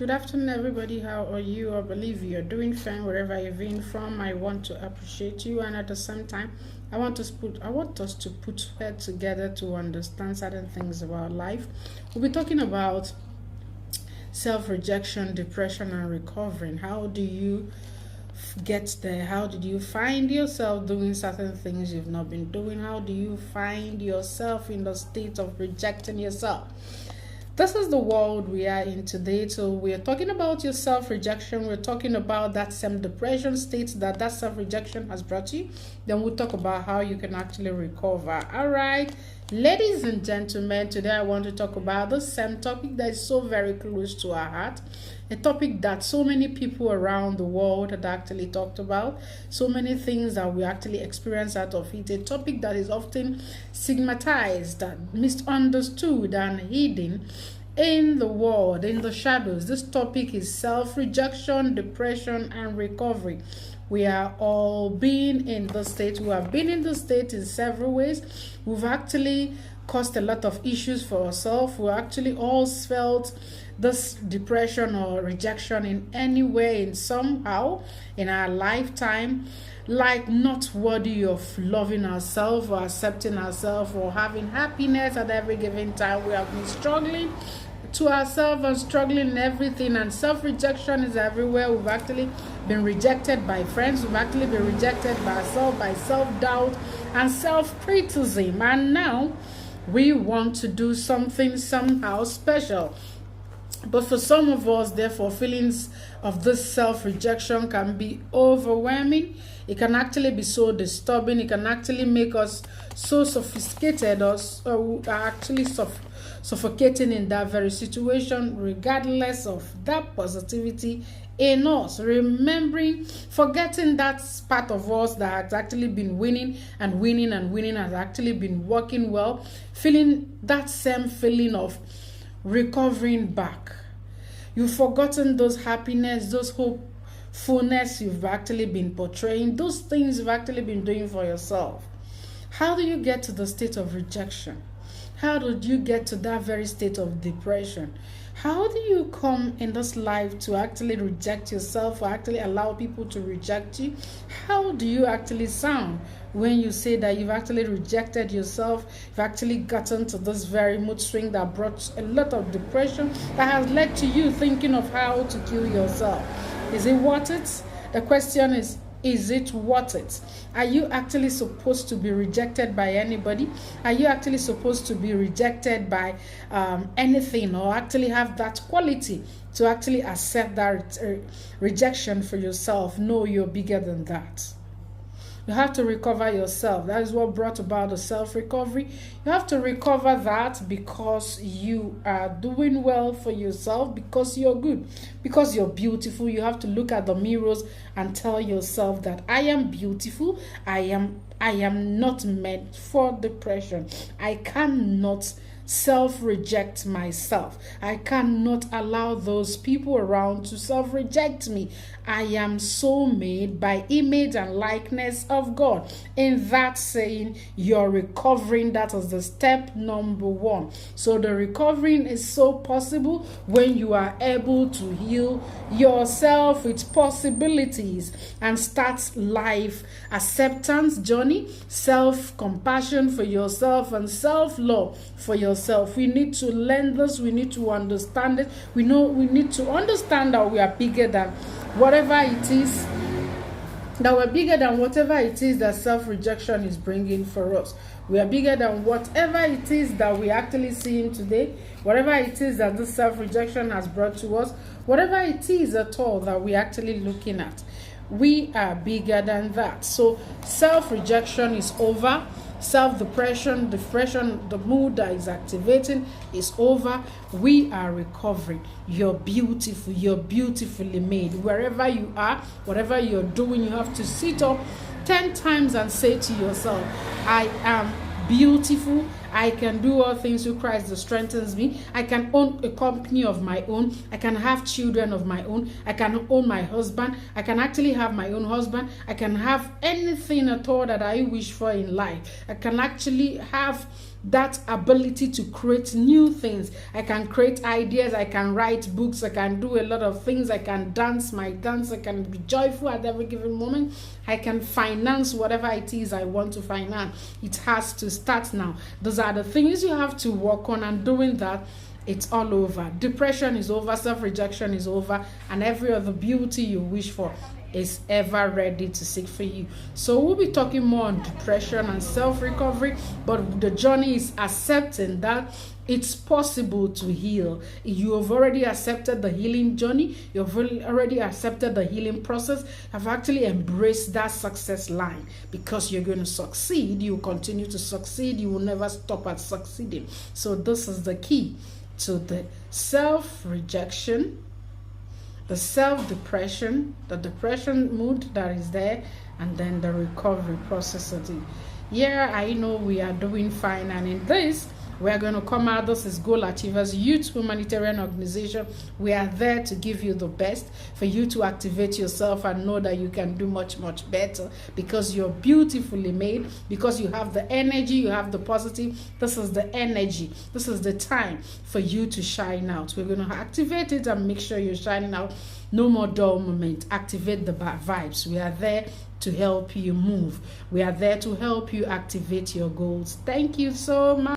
Good afternoon, everybody. How are you? I believe you're doing fine wherever you've been from. I want to appreciate you, and at the same time, I want us to put head together to understand certain things about life. We'll be talking about self-rejection, depression, and recovering. How do you get there? How did you find yourself doing certain things you've not been doing? How do you find yourself in the state of rejecting yourself? This is the world we are in today. So we are talking about your self-rejection. We're talking about that same depression state that self-rejection has brought you. Then we'll talk about how you can actually recover. All right, ladies and gentlemen, today I want to talk about the same topic that is so very close to our heart. A topic that so many people around the world had actually talked about. So many things that we actually experience out of it. A topic that is often stigmatized, misunderstood, and hidden in the world, in the shadows. This topic is self-rejection, depression, and recovery. We are all being in the state. We have been in the state in several ways. We've actually caused a lot of issues for ourselves. We actually all felt this depression or rejection in any way, in somehow in our lifetime, like not worthy of loving ourselves or accepting ourselves or having happiness at every given time. We have been struggling to ourselves and struggling in everything, and self-rejection is everywhere. We've actually been rejected by friends. We've actually been rejected by ourselves, by self-doubt and self-criticism, and now we want to do something somehow special. But for some of us, therefore, feelings of this self-rejection can be overwhelming. It can actually be so disturbing. It can actually make us so sophisticated or actually suffocating in that very situation, regardless of that positivity in us. Remembering, forgetting that part of us that has actually been winning and winning and winning, has actually been working well, feeling that same feeling of recovering back. You've forgotten those happiness, those hopefulness you've actually been portraying, those things you've actually been doing for yourself. How do you get to the state of rejection? How did you get to that very state of depression? How do you come in this life to actually reject yourself or actually allow people to reject you? How do you actually sound when you say that you've actually rejected yourself? You've actually gotten to this very mood swing that brought a lot of depression, that has led to you thinking of how to kill yourself. Is it worth it? The question is it worth it? Are you actually supposed to be rejected by anybody? Are you actually supposed to be rejected by anything, or actually have that quality to actually accept that rejection for yourself? No, you're bigger than that. You have to recover yourself. That is what brought about the self-recovery. You have to recover that because you are doing well for yourself, because you're good, because you're beautiful. You have to look at the mirrors and tell yourself that I am beautiful. I am not meant for depression. I cannot self-reject myself. I cannot allow those people around to self-reject me. I am so made by image and likeness of God. In that saying, you're recovering. That is the step number one. So the recovering is so possible when you are able to heal yourself with possibilities and start life acceptance journey, self-compassion for yourself, and self-love for yourself. We need to learn this. We need to understand it. We need to understand that we are bigger than whatever it is, that we're bigger than whatever it is that self-rejection is bringing for us. We are bigger than whatever it is that we actually seeing today, whatever it is that this self-rejection has brought to us, whatever it is at all that we're actually looking at. We are bigger than that. So self-rejection is over. Self-depression, depression, the mood that is activating is over. We are recovering. You're beautiful. You're beautifully made. Wherever you are, whatever you're doing, you have to sit up 10 times and say to yourself, I am beautiful. I can do all things through Christ that strengthens me. I can own a company of my own. I can have children of my own. I can own my husband. I can actually have my own husband. I can have anything at all that I wish for in life. I can actually have that ability to create new things. I can create ideas. I can write books. I can do a lot of things. I can dance my dance. I can be joyful at every given moment. I can finance whatever it is I want to finance. It has to start now. Those are the things you have to work on, and doing that, it's all over. Depression is over, self-rejection is over, and every other beauty you wish for is ever ready to seek for you. So we'll be talking more on depression and self-recovery, but the journey is accepting that it's possible to heal. You have already accepted the healing journey. You've already accepted the healing process. Have actually embraced that success line, because you're going to succeed. You will continue to succeed. You will never stop at succeeding. So this is the key to the self-rejection, the self-depression, the depression mood that is there, and then the recovery process of it. Yeah, I know we are doing fine, and in this, we are going to come out. This is Goal Achievers Youth Humanitarian Organization. We are there to give you the best, for you to activate yourself and know that you can do much, much better, because you're beautifully made, because you have the energy, you have the positive. This is the energy. This is the time for you to shine out. We're going to activate it and make sure you're shining out. No more dull moment. Activate the vibes. We are there to help you move. We are there to help you activate your goals. Thank you so much.